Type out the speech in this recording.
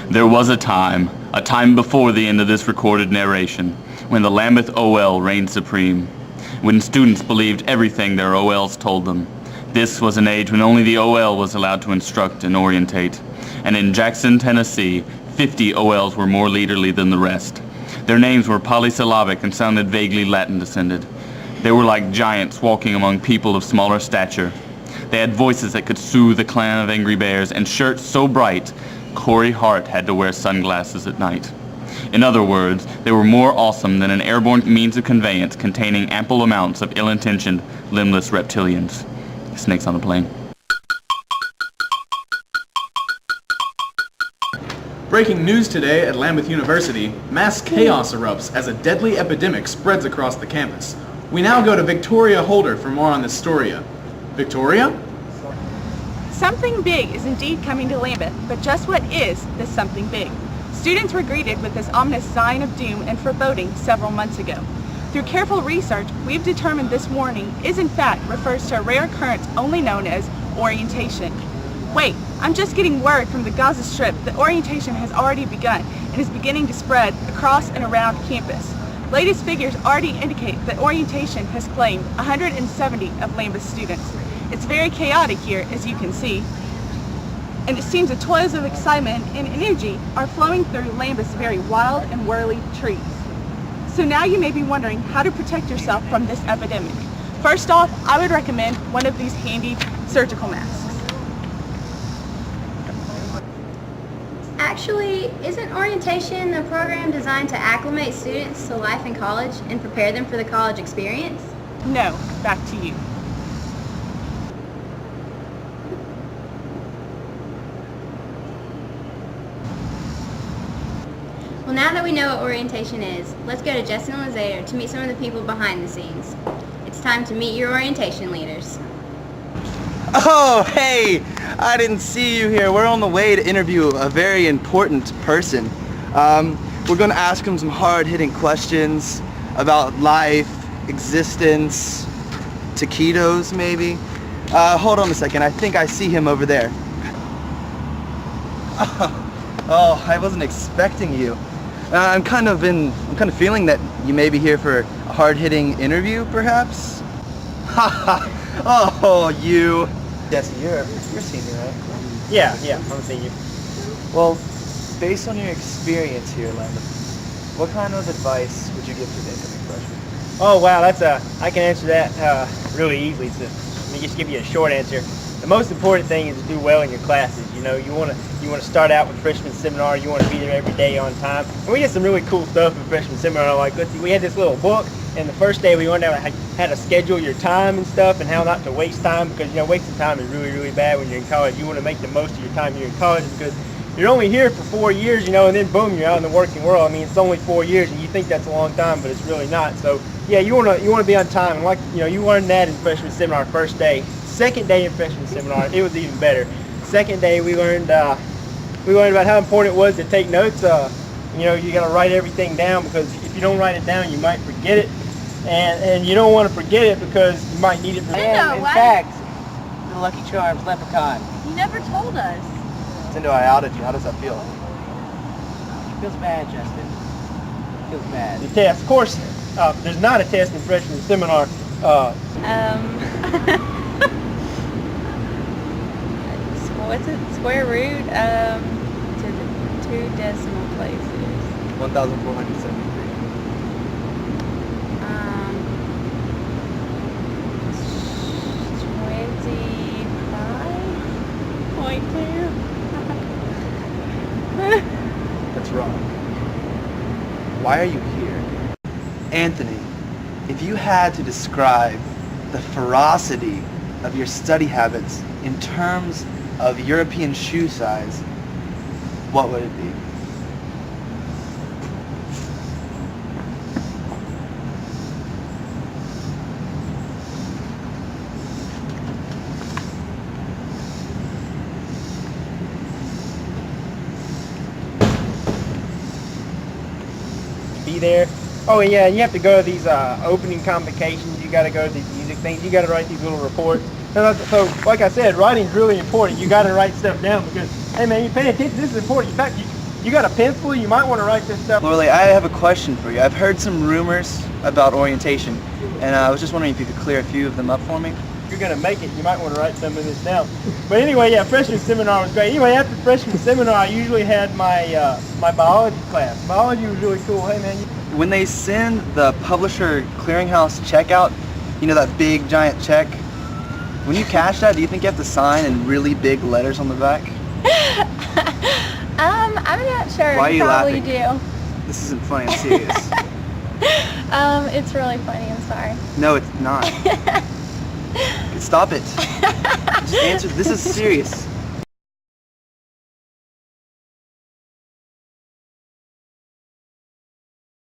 There was a time before the end of this recorded narration, when the Lambuth OL reigned supreme, when students believed everything their OLs told them. This was an age when only the OL was allowed to instruct and orientate, and in Jackson, Tennessee, 50 OLs were more leaderly than the rest. Their names were polysyllabic and sounded vaguely Latin descended. They were like giants walking among people of smaller stature. They had voices that could soothe a clan of angry bears and shirts so bright Corey Hart had to wear sunglasses at night. In other words, they were more awesome than an airborne means of conveyance containing ample amounts of ill-intentioned, limbless reptilians. Snakes on a plane. Breaking news today at Lambuth University, mass chaos erupts as a deadly epidemic spreads across the campus. We now go to Victoria Holder for more on this story. Victoria? Something big is indeed coming to Lambuth, but just what is this something big? Students were greeted with this ominous sign of doom and foreboding several months ago. Through careful research, we've determined this warning is in fact refers to a rare occurrence only known as orientation. Wait, I'm just getting word from the Gaza Strip that orientation has already begun and is beginning to spread across and around campus. Latest figures already indicate that orientation has claimed 170 of Lambuth students. It's very chaotic here, as you can see, and it seems that toils of excitement and energy are flowing through Lambuth's very wild and whirly trees. So now you may be wondering how to protect yourself from this epidemic. First off, I would recommend one of these handy surgical masks. Actually, isn't orientation a program designed to acclimate students to life in college and prepare them for the college experience? No, back to you. Well, now that we know what orientation is, let's go to Justin and Luzader to meet some of the people behind the scenes. It's time to meet your orientation leaders. Oh, hey! I didn't see you here. We're on the way to interview a very important person. We're going to ask him some hard-hitting questions about life, existence, taquitos maybe. Hold on a second. I think I see him over there. Oh, I wasn't expecting you. I'm kind of feeling that you may be here for a hard-hitting interview, perhaps. Oh, you. Jesse, you're senior, right? Yeah, I'm a senior. Well, based on your experience here, Lambuth, what kind of advice would you give to the incoming freshman? Oh wow, I can answer that really easily. So let me just give you a short answer. The most important thing is to do well in your classes. You know, you want to start out with freshman seminar. You want to be there every day on time. And we did some really cool stuff in freshman seminar. Like, we had this little book, and the first day we learned how to schedule your time and stuff, and how not to waste time, because wasting time is really, really bad when you're in college. You want to make the most of your time you're in college, because you're only here for 4 years, and then boom, you're out in the working world. I mean, it's only 4 years, and you think that's a long time, but it's really not. So yeah, you want to be on time, and like you learned that in freshman seminar first day. Second day in freshman seminar, it was even better. Second day we learned about how important it was to take notes. You got to write everything down, because if you don't write it down, you might forget it, and you don't want to forget it because you might need it for. In fact, the Lucky Charms leprechaun. You never told us. Tindo, I outed you. How does that feel? It feels bad, Justin. It feels bad. The test, of course. There's not a test in freshman seminar. What's it? Square root to the 2 decimal places. 1,473. 25.2. That's wrong. Why are you here? Anthony, if you had to describe the ferocity of your study habits in terms of European shoe size, what would it be? Be there. Oh yeah, you have to go to these opening convocations. You got to go to these music things. You got to write these little reports. So, like I said, writing's really important. You got to write stuff down, because, hey man, you pay attention. This is important. In fact, you You got a pencil? You might want to write this stuff. Lorelei, I have a question for you. I've heard some rumors about orientation, and I was just wondering if you could clear a few of them up for me. If you're going to make it, you might want to write some of this down. But anyway, yeah, freshman seminar was great. Anyway, after freshman seminar, I usually had my my biology class. Biology was really cool. Hey, man. When they send the publisher clearinghouse check out, you know, that big giant check, when you cash that, do you think you have to sign in really big letters on the back? I'm not sure. Why are you probably laughing? do. This isn't funny, I'm serious. It's really funny. I'm sorry. No, it's not. Stop it. Just answer. This is serious.